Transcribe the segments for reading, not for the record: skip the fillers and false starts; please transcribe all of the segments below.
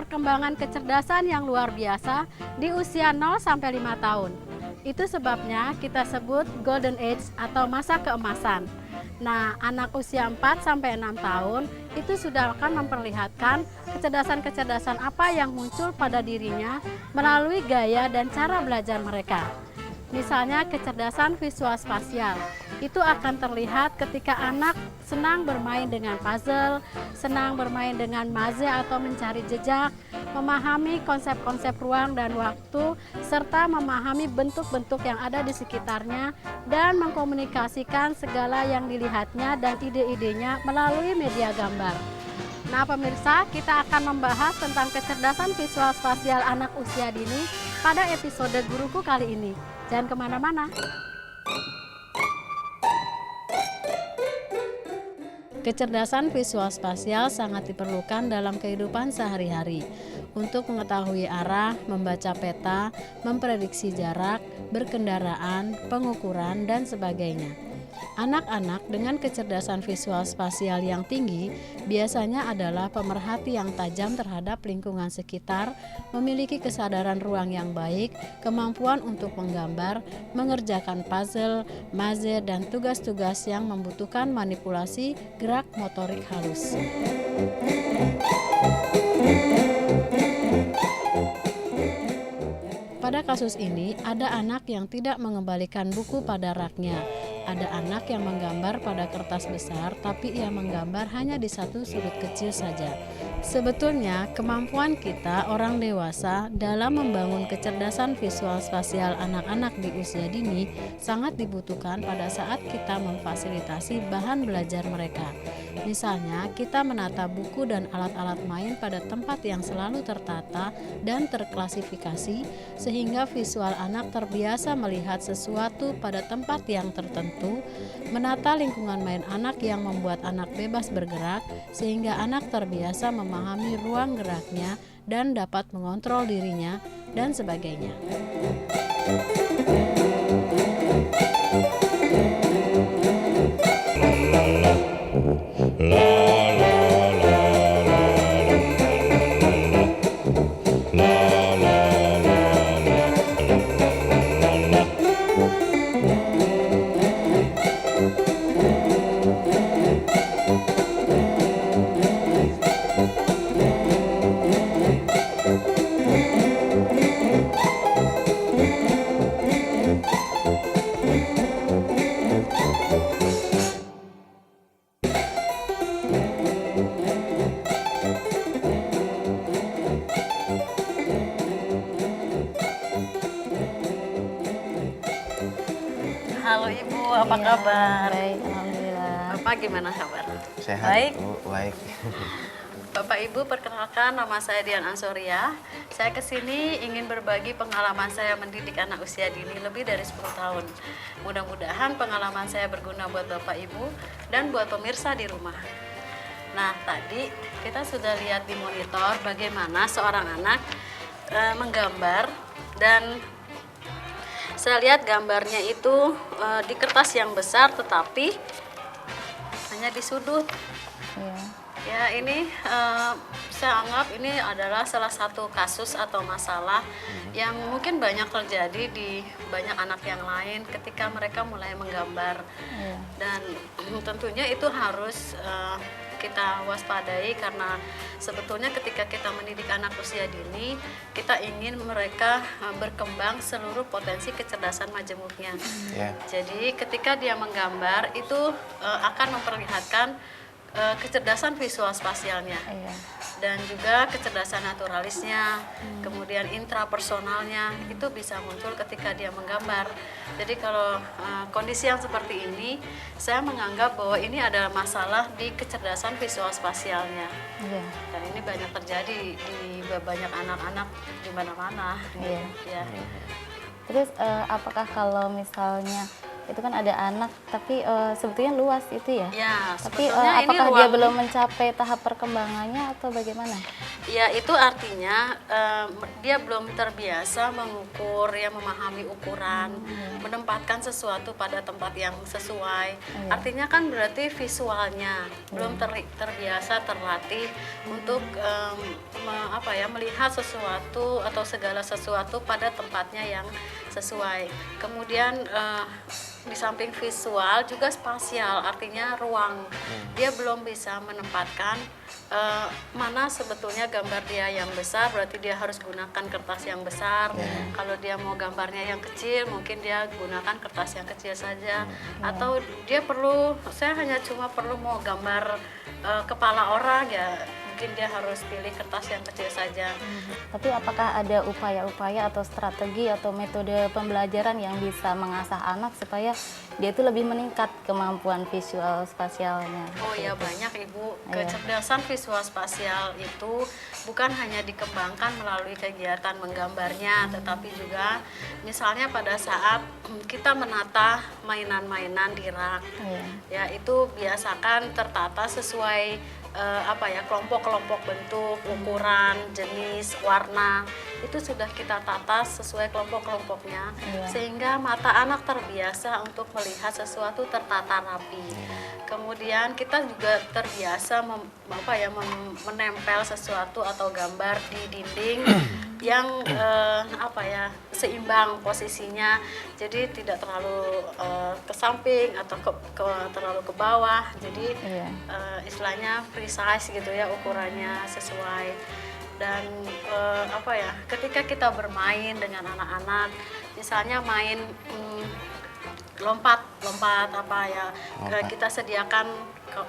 perkembangan kecerdasan yang luar biasa di usia 0 sampai 5 tahun. Itu sebabnya kita sebut golden age atau masa keemasan. Nah, anak usia 4 sampai 6 tahun itu sudah akan memperlihatkan kecerdasan-kecerdasan apa yang muncul pada dirinya melalui gaya dan cara belajar mereka. Misalnya kecerdasan visual spasial, itu akan terlihat ketika anak senang bermain dengan puzzle, senang bermain dengan maze atau mencari jejak, memahami konsep-konsep ruang dan waktu, serta memahami bentuk-bentuk yang ada di sekitarnya, dan mengkomunikasikan segala yang dilihatnya dan ide-idenya melalui media gambar. Nah pemirsa, kita akan membahas tentang kecerdasan visual spasial anak usia dini pada episode Guruku kali ini. Jangan kemana-mana. Kecerdasan visual spasial sangat diperlukan dalam kehidupan sehari-hari untuk mengetahui arah, membaca peta, memprediksi jarak, berkendaraan, pengukuran, dan sebagainya. Anak-anak dengan kecerdasan visual spasial yang tinggi biasanya adalah pemerhati yang tajam terhadap lingkungan sekitar, memiliki kesadaran ruang yang baik, kemampuan untuk menggambar, mengerjakan puzzle, maze, dan tugas-tugas yang membutuhkan manipulasi gerak motorik halus. Pada kasus ini, ada anak yang tidak mengembalikan buku pada raknya. Ada anak yang menggambar pada kertas besar, tapi ia menggambar hanya di satu sudut kecil saja. Sebetulnya, kemampuan kita orang dewasa dalam membangun kecerdasan visual spasial anak-anak di usia dini sangat dibutuhkan pada saat kita memfasilitasi bahan belajar mereka. Misalnya, kita menata buku dan alat-alat main pada tempat yang selalu tertata dan terklasifikasi, sehingga visual anak terbiasa melihat sesuatu pada tempat yang tertentu, menata lingkungan main anak yang membuat anak bebas bergerak, sehingga anak terbiasa memahami ruang geraknya dan dapat mengontrol dirinya, dan sebagainya. Halo Ibu, apa kabar? Baik, alhamdulillah. Bapak gimana kabar? Sehat, Baik. Bu. Baik. Bapak Ibu, perkenalkan nama saya Dian Ansoria. Saya kesini ingin berbagi pengalaman saya mendidik anak usia dini lebih dari 10 tahun. Mudah-mudahan pengalaman saya berguna buat Bapak Ibu dan buat pemirsa di rumah. Nah, tadi kita sudah lihat di monitor bagaimana seorang anak menggambar, dan saya lihat gambarnya itu di kertas yang besar tetapi hanya di sudut. Ya, ini saya anggap ini adalah salah satu kasus atau masalah yang mungkin banyak terjadi di banyak anak yang lain ketika mereka mulai menggambar. Dan tentunya itu harus kita waspadai, karena sebetulnya ketika kita mendidik anak usia dini, kita ingin mereka berkembang seluruh potensi kecerdasan majemuknya. Jadi ketika dia menggambar itu akan memperlihatkan kecerdasan visual spasialnya, dan juga kecerdasan naturalisnya, kemudian intrapersonalnya itu bisa muncul ketika dia menggambar. Jadi kalau kondisi yang seperti ini, saya menganggap bahwa ini adalah masalah di kecerdasan visual spasialnya. Dan ini banyak terjadi di banyak anak-anak di mana-mana. Terus apakah kalau misalnya itu kan ada anak, tapi sebetulnya luas itu ya. Ya, Tapi sebetulnya ini apakah dia ruang- belum mencapai tahap perkembangannya atau bagaimana? Ya, itu artinya dia belum terbiasa mengukur, ya, memahami ukuran, menempatkan sesuatu pada tempat yang sesuai. Artinya kan berarti visualnya belum terbiasa, terlatih untuk melihat sesuatu atau segala sesuatu pada tempatnya yang sesuai. Kemudian di samping visual juga spasial, artinya ruang. Dia belum bisa menempatkan mana sebetulnya gambar dia yang besar, berarti dia harus gunakan kertas yang besar. Kalau dia mau gambarnya yang kecil, mungkin dia gunakan kertas yang kecil saja. Atau dia saya hanya cuma perlu mau gambar kepala orang, ya mungkin dia harus pilih kertas yang kecil saja. Tapi apakah ada upaya-upaya atau strategi atau metode pembelajaran yang bisa mengasah anak supaya dia itu lebih meningkat kemampuan visual spasialnya? Oh ya, banyak Ibu. Kecerdasan visual spasial itu bukan hanya dikembangkan melalui kegiatan menggambarnya, tetapi juga misalnya pada saat kita menata mainan-mainan di rak, ya itu biasakan tertata sesuai kelompok-kelompok bentuk, ukuran, jenis, warna. Itu sudah kita tata sesuai kelompok-kelompoknya, sehingga mata anak terbiasa untuk melihat sesuatu tertata rapi. Kemudian kita juga terbiasa menempel sesuatu atau gambar di dinding yang seimbang posisinya, jadi tidak terlalu ke samping atau terlalu ke bawah. Jadi istilahnya free size gitu ya, ukurannya sesuai. Dan ketika kita bermain dengan anak-anak, misalnya main lompat kita sediakan.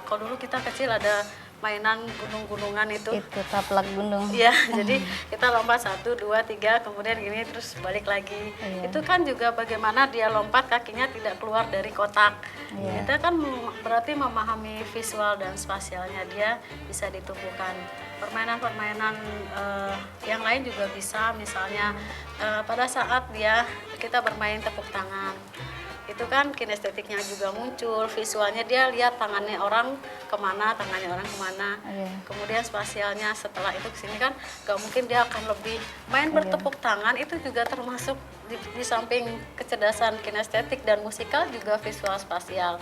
Kalau dulu kita kecil ada mainan gunung-gunungan itu taplak gunung. Ya, jadi kita lompat 1, 2, 3, kemudian gini terus balik lagi. Itu kan juga bagaimana dia lompat kakinya tidak keluar dari kotak. Kita kan berarti memahami visual dan spasialnya dia bisa ditumbuhkan. Permainan-permainan yang lain juga bisa, misalnya pada saat kita bermain tepuk tangan. Itu kan kinestetiknya juga muncul, visualnya dia lihat tangannya orang kemana, kemudian spasialnya setelah itu kesini kan gak mungkin dia akan lebih main bertepuk tangan. Itu juga termasuk di samping kecerdasan kinestetik dan musikal juga visual spasial.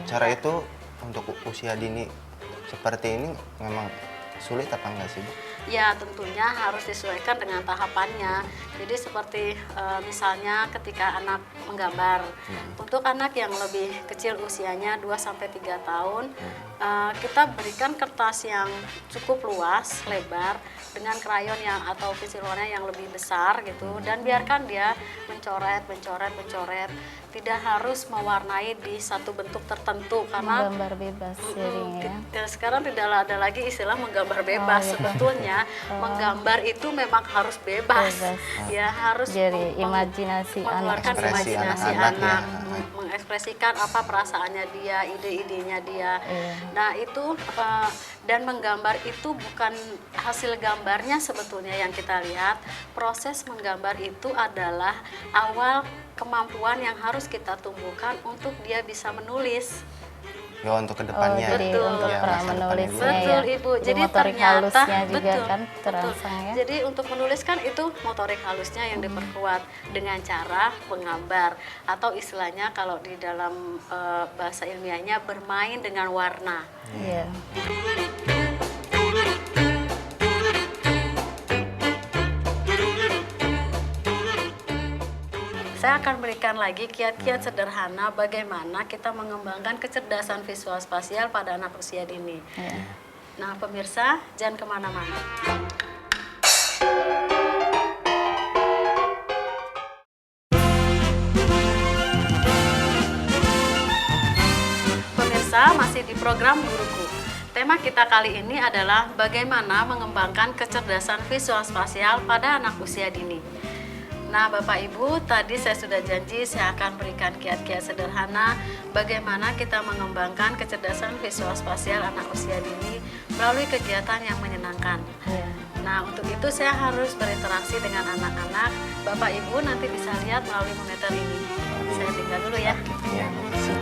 Cara itu untuk usia dini seperti ini memang sulit apa enggak sih, Bu? Ya, tentunya harus disesuaikan dengan tahapannya. Jadi seperti misalnya ketika anak menggambar, untuk anak yang lebih kecil usianya 2-3 tahun, kita berikan kertas yang cukup luas, lebar, dengan krayon atau pensil warna yang lebih besar gitu, dan biarkan dia mencoret. Tidak harus mewarnai di satu bentuk tertentu, karena Menggambar bebas jadinya ya. Sekarang tidak ada lagi istilah menggambar bebas. Sebetulnya menggambar itu memang harus bebas. Ya, harus Jadi imajinasi mengeluarkan anak. imajinasi anak-anak, anak, mengekspresikan apa perasaannya dia, ide-idenya dia. Nah, itu dan menggambar itu bukan hasil gambarnya sebetulnya yang kita lihat. Proses menggambar itu adalah awal kemampuan yang harus kita tumbuhkan untuk dia bisa menulis. Ya, untuk kedepannya. Jadi Betul. untuk Ya, pra masa depan menulisnya Ibu. Betul, ya. Ibu. Jadi motorik halusnya juga kan terangsang ya. Jadi untuk menulis kan itu motorik halusnya yang diperkuat dengan cara menggambar, atau istilahnya kalau di dalam bahasa ilmiahnya bermain dengan warna. Iya. Saya akan berikan lagi kiat-kiat sederhana bagaimana kita mengembangkan kecerdasan visual spasial pada anak usia dini. Nah, pemirsa, jangan kemana-mana. Pemirsa, masih di program Guruku. Tema kita kali ini adalah bagaimana mengembangkan kecerdasan visual spasial pada anak usia dini. Nah, Bapak Ibu, tadi saya sudah janji saya akan berikan kiat-kiat sederhana bagaimana kita mengembangkan kecerdasan visual spasial anak usia dini melalui kegiatan yang menyenangkan. Nah, untuk itu saya harus berinteraksi dengan anak-anak. Bapak Ibu nanti bisa lihat melalui monitor ini. Saya tinggal dulu ya. Ya, makasih.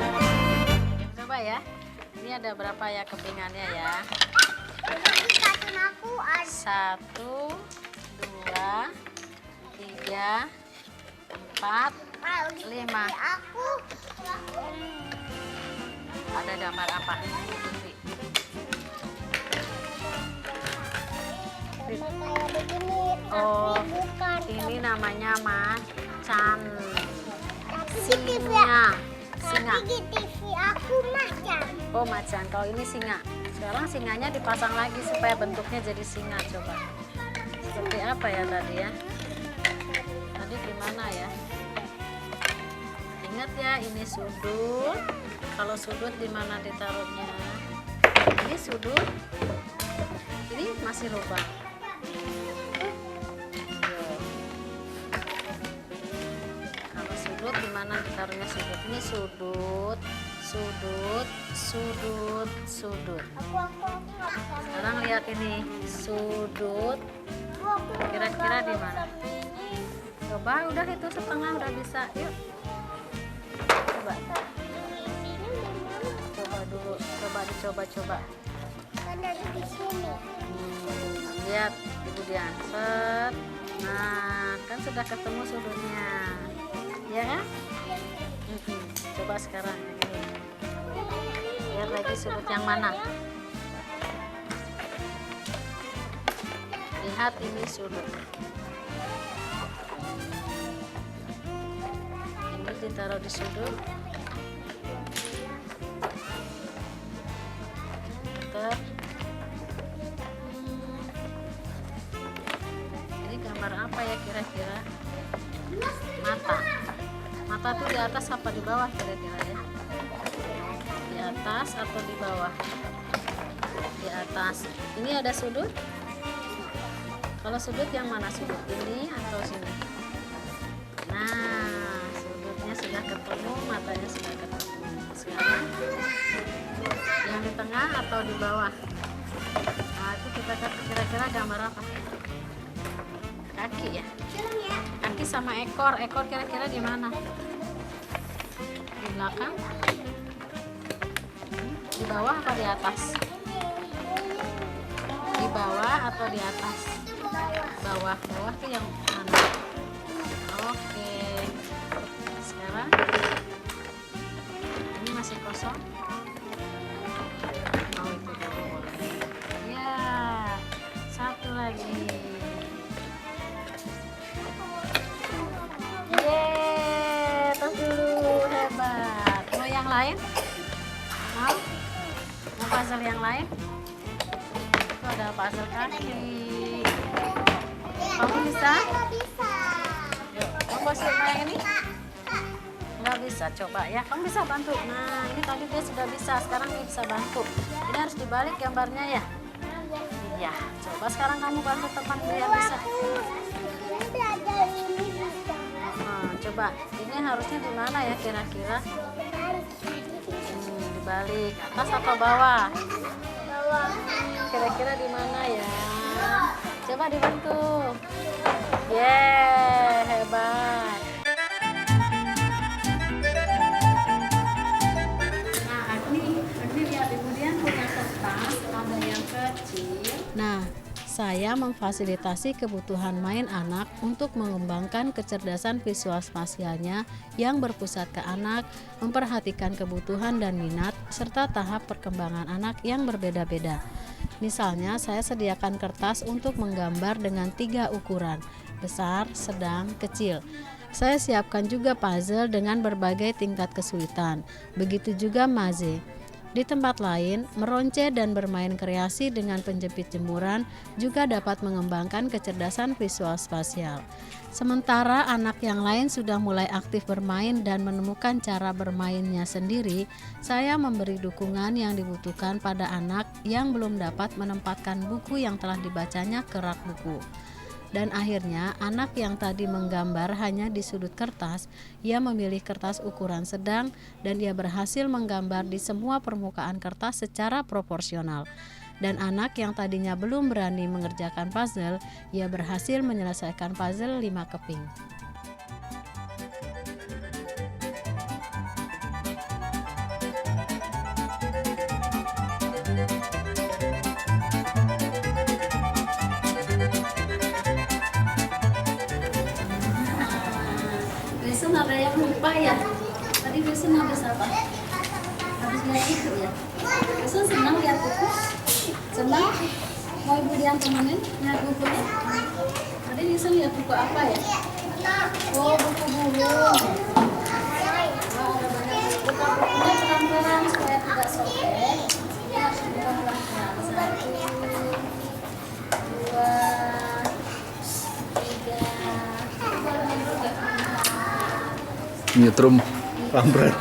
Coba ya. Ini ada berapa ya kepingannya ya? Satu, dua, tiga, empat, lima. Ada gambar apa? Oh, ini namanya macan. Singa. Singa. Di TV aku macan. Oh, macan. Kalau ini singa. Sekarang singanya dipasang lagi supaya bentuknya jadi singa. Coba. Seperti apa ya tadi ya? Tadi gimana ya? Ingat ya, ini sudut. Kalau sudut di mana ditaruhnya? Ini sudut. Ini masih lubang. Kalau sudut di mana ditaruhnya sudut? Ini sudut, sudut, sudut, sudut. Sekarang lihat ini sudut. Kira-kira di mana? Coba, udah itu setengah udah bisa. Yuk. Coba. Coba dulu. Coba. Ada di sini. Lihat Ibu Dian. Set. Nah, kan sudah ketemu sudutnya. Ya kan? Coba sekarang ini. Lihat lagi sudut yang mana? Lihat ini sudut. Ini ditaruh di sudut. Ter. Ini gambar apa ya kira-kira? Mata. Mata tuh di atas apa di bawah kira-kira ya? Di atas atau di bawah? Di atas. Ini ada sudut? Kalau sudut yang mana? Sudut ini atau sini? Nah, sudutnya sudah ketemu, matanya sudah ketemu. Sekarang yang di tengah atau di bawah? Nah, itu kita kira-kira gambar apa? Kaki ya? Kaki sama ekor. Ekor kira-kira di mana? Di belakang? Di bawah atau di atas? Di bawah atau di atas? Bawah. Bawah tuh yang mana? Oke. Sekarang ini masih kosong. Oh, itu dulu boleh. Ya, satu lagi. Yeay, tos dulu, hebat. Mau yang lain? Mau? Mau puzzle yang lain? Itu ada puzzle kaki. Kamu bisa? Yuk, kamu puzzle yang ini? Nggak bisa, coba ya. Kamu bisa bantu. Nah, ini tadi dia sudah bisa. Sekarang dia bisa bantu. Ini harus dibalik gambarnya ya? Iya. Coba sekarang kamu bantu teman biar bisa. Belajar ini bisa. Nah, coba. Ini harusnya di mana ya kira-kira? Dibalik. Atas atau bawah? Kira-kira di mana ya? Coba dibantu. Yeay, hebat. Nah, Agni lihat kemudian punya kertas, ada yang kecil. Nah, saya memfasilitasi kebutuhan main anak untuk mengembangkan kecerdasan visual spasialnya yang berpusat ke anak, memperhatikan kebutuhan dan minat, serta tahap perkembangan anak yang berbeda-beda. Misalnya, saya sediakan kertas untuk menggambar dengan 3 ukuran, besar, sedang, kecil. Saya siapkan juga puzzle dengan berbagai tingkat kesulitan, begitu juga maze. Di tempat lain, meronce dan bermain kreasi dengan penjepit jemuran juga dapat mengembangkan kecerdasan visual spasial. Sementara anak yang lain sudah mulai aktif bermain dan menemukan cara bermainnya sendiri, saya memberi dukungan yang dibutuhkan pada anak yang belum dapat menempatkan buku yang telah dibacanya ke rak buku. Dan akhirnya anak yang tadi menggambar hanya di sudut kertas, ia memilih kertas ukuran sedang dan ia berhasil menggambar di semua permukaan kertas secara proporsional. Dan anak yang tadinya belum berani mengerjakan puzzle, ia berhasil menyelesaikan puzzle 5 keping. lupa ya. Tadi Wilson habis apa? Habis lihat itu ya. Wilson senang lihat buku. Senang. Mau Ibu Dian temenin lihat bukunya. Tadi Wilson lihat buku apa ya? Oh, buku burung. Wah, ada banyak buku. Buka bukunya pelan-pelan supaya tidak sobek. Ini harus buka pelan-pelan. 1, 2, 3. Nyetrum pamret.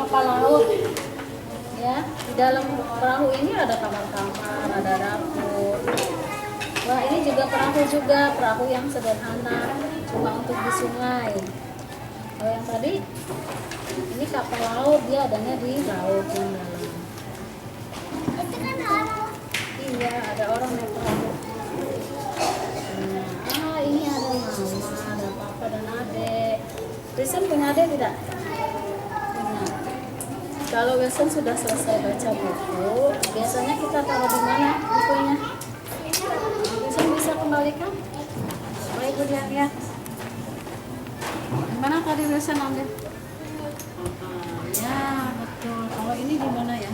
Kapal laut ya, di dalam perahu ini ada kamar-kamar, ada dapur. Wah, ini juga perahu yang sederhana, cuma untuk di sungai. Kalau yang tadi ini kapal laut, dia adanya di laut yang dalam. Itu kan orang. Iya, ada orang naik perahu. Nah, ini ada mama, ada papa dan adik. Wilson punya adik tidak? Punya. Kalau Wilson sudah selesai baca buku, biasanya kita taruh di mana bukunya? Wilson bisa kembalikan? Baik, Bu Dian ya. Di mana tadi Wilson ambil? Ya, betul. Kalau ini di mana ya?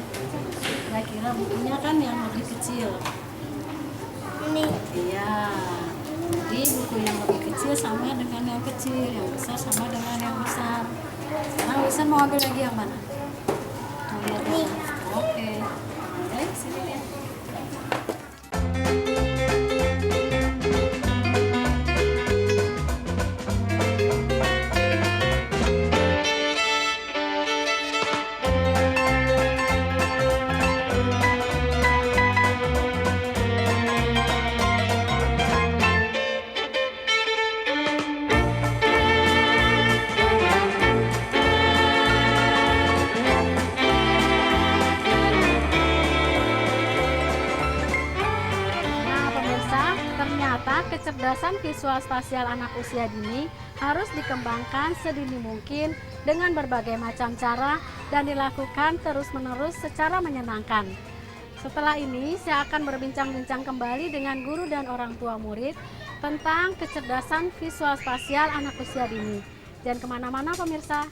Kira-kira bukunya kan yang lebih kecil. Ini. Iya. Jadi buku yang lebih kecil sama dengan yang kecil, yang besar sama dengan yang besar. Sekarang Wilson mau ambil lagi yang mana? Mau lihat yang mana? Oke. Baik, sini ya. Nah, pemirsa, ternyata kecerdasan visual spasial anak usia dini harus dikembangkan sedini mungkin dengan berbagai macam cara dan dilakukan terus-menerus secara menyenangkan. Setelah ini, saya akan berbincang-bincang kembali dengan guru dan orang tua murid tentang kecerdasan visual spasial anak usia dini. Jangan kemana-mana, pemirsa.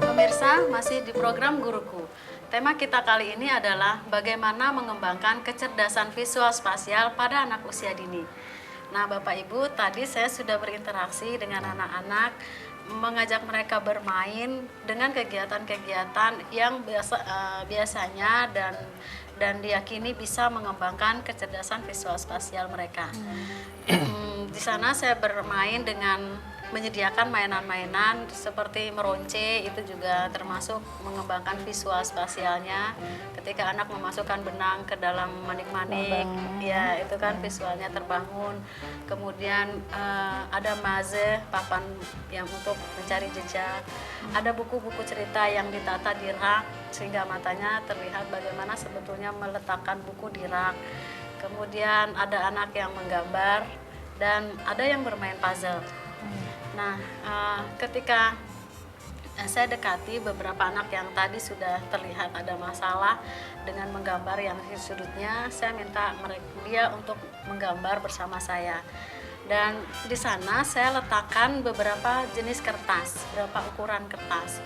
Pemirsa, masih di program Guruku. Tema kita kali ini adalah bagaimana mengembangkan kecerdasan visual spasial pada anak usia dini. Nah, Bapak Ibu, tadi saya sudah berinteraksi dengan anak-anak, mengajak mereka bermain dengan kegiatan-kegiatan yang biasanya dan diyakini bisa mengembangkan kecerdasan visual spasial mereka. Di sana saya bermain dengan menyediakan mainan-mainan seperti meronce, itu juga termasuk mengembangkan visual spasialnya. Ketika anak memasukkan benang ke dalam manik-manik, ya itu kan visualnya terbangun. Kemudian ada maze, papan yang untuk mencari jejak. Ada buku-buku cerita yang ditata di rak sehingga matanya terlihat bagaimana sebetulnya meletakkan buku di rak. Kemudian ada anak yang menggambar dan ada yang bermain puzzle. Nah, ketika saya dekati beberapa anak yang tadi sudah terlihat ada masalah dengan menggambar yang di sudutnya, saya minta dia untuk menggambar bersama saya. Dan di sana saya letakkan beberapa jenis kertas, beberapa ukuran kertas.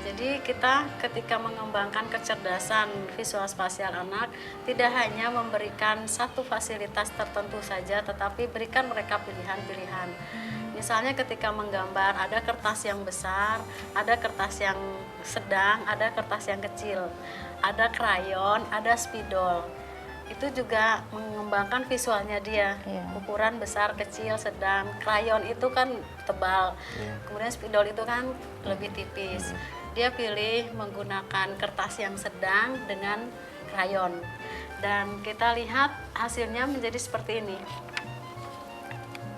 Jadi kita ketika mengembangkan kecerdasan visual spasial anak, tidak hanya memberikan satu fasilitas tertentu saja, tetapi berikan mereka pilihan-pilihan. Misalnya ketika menggambar ada kertas yang besar, ada kertas yang sedang, ada kertas yang kecil, ada krayon, ada spidol. Itu juga mengembangkan visualnya dia. Iya. Ukuran besar, kecil, sedang. Krayon itu kan tebal, kemudian spidol itu kan lebih tipis. Dia pilih menggunakan kertas yang sedang dengan krayon. Dan kita lihat hasilnya menjadi seperti ini.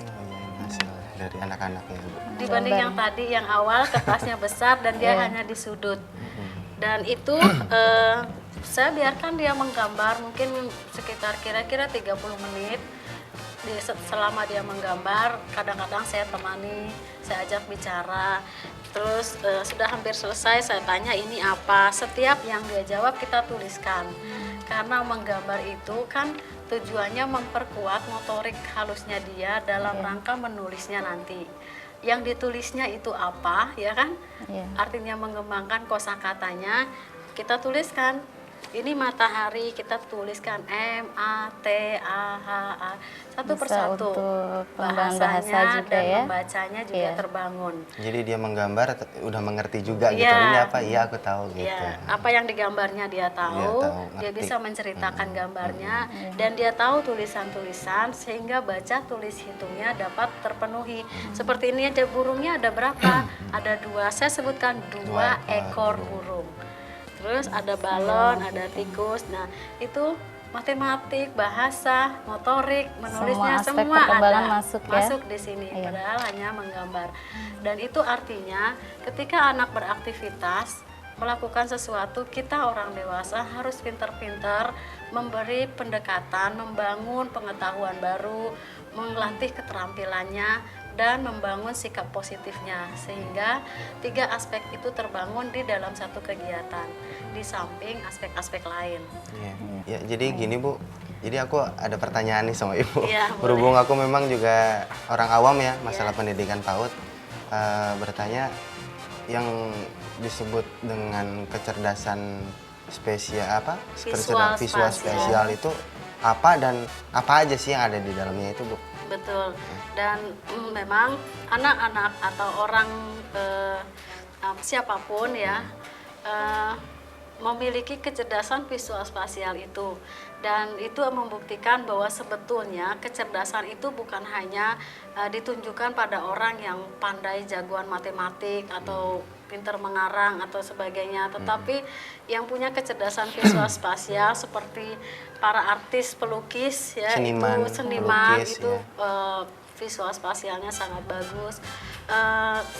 Oh iya, ini hasil dari anak-anaknya, Bu. Dibanding yang tadi, yang awal kertasnya besar dan dia hanya di sudut. Dan itu saya biarkan dia menggambar mungkin sekitar kira-kira 30 menit. Selama dia menggambar, kadang-kadang saya temani, saya ajak bicara. Terus sudah hampir selesai, saya tanya ini apa. Setiap yang dia jawab kita tuliskan. Karena menggambar itu kan tujuannya memperkuat motorik halusnya dia dalam rangka menulisnya nanti. Yang ditulisnya itu apa, ya kan? Artinya mengembangkan kosakatanya, kita tuliskan. Ini matahari, kita tuliskan M-A-T-A-H-A satu Bisa persatu. untuk pengembangan bahasa Bahasanya juga dan ya. membacanya juga terbangun. Jadi dia menggambar udah mengerti juga gitu. Iya. Ini apa? Iya, aku tahu gitu. Ya, apa yang digambarnya dia tahu, Dia tahu, dia ngerti. bisa menceritakan gambarnya, dan dia tahu tulisan-tulisan sehingga baca tulis hitungnya dapat terpenuhi. Seperti ini aja burungnya ada berapa? Ada 2. Saya sebutkan 2 ekor burung. Terus ada balon, ada tikus. Nah, itu matematik, bahasa, motorik, menulisnya Semua aspek semua perkembangan ada masuk ya? di sini. Iya. Padahal hanya menggambar. Dan itu artinya ketika anak beraktivitas melakukan sesuatu, kita orang dewasa harus pintar-pintar memberi pendekatan, membangun pengetahuan baru, melatih keterampilannya, dan membangun sikap positifnya, sehingga 3 aspek itu terbangun di dalam satu kegiatan di samping aspek-aspek lain. Iya. Ya, jadi gini, Bu. Jadi aku ada pertanyaan nih sama Ibu. Iya, Berhubung aku memang juga orang awam ya, masalah pendidikan PAUD, bertanya yang disebut dengan kecerdasan spesial apa? Visual spesial itu apa dan apa aja sih yang ada di dalamnya itu, Bu? Betul. Dan memang anak-anak atau orang siapapun ya memiliki kecerdasan visual spasial itu, dan itu membuktikan bahwa sebetulnya kecerdasan itu bukan hanya ditunjukkan pada orang yang pandai jagoan matematik atau pintar mengarang atau sebagainya, tetapi yang punya kecerdasan visual spasial seperti para artis pelukis ya, Seniman, itu seniman pelukis, itu visual spasialnya sangat bagus.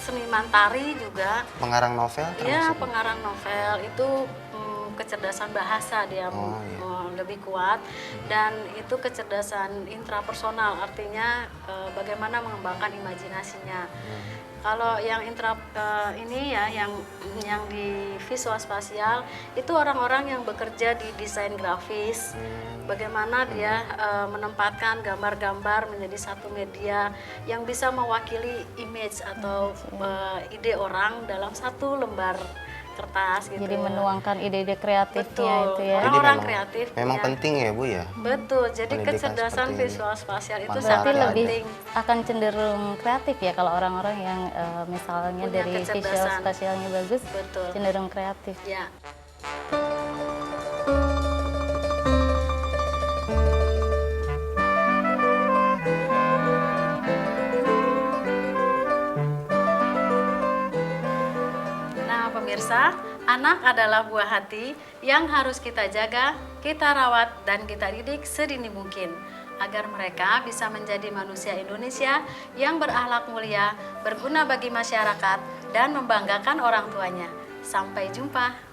Seniman tari juga, Pengarang novel ya termasuk? pengarang novel itu kecerdasan bahasa dia lebih kuat, dan itu kecerdasan intrapersonal, artinya bagaimana mengembangkan imajinasinya. Kalau yang ini ya, yang di visual spasial itu orang-orang yang bekerja di desain grafis, bagaimana dia menempatkan gambar-gambar menjadi satu media yang bisa mewakili image atau ide orang dalam satu lembar kertas gitu. Jadi menuangkan ide-ide kreatifnya Betul. itu ya. Jadi Orang-orang memang- kreatif Memang punya- penting ya, Bu ya? Betul, jadi Pendidikan kecerdasan seperti ini. visual spasial itu Manfaatnya Berarti sangat lebih penting. akan cenderung kreatif ya kalau orang-orang yang misalnya Punya dari visual kecerdasan. spasialnya bagus, Betul. cenderung kreatif. Ya. Nah, pemirsa, anak adalah buah hati yang harus kita jaga, kita rawat, dan kita didik sedini mungkin agar mereka bisa menjadi manusia Indonesia yang berakhlak mulia, berguna bagi masyarakat, dan membanggakan orang tuanya. Sampai jumpa.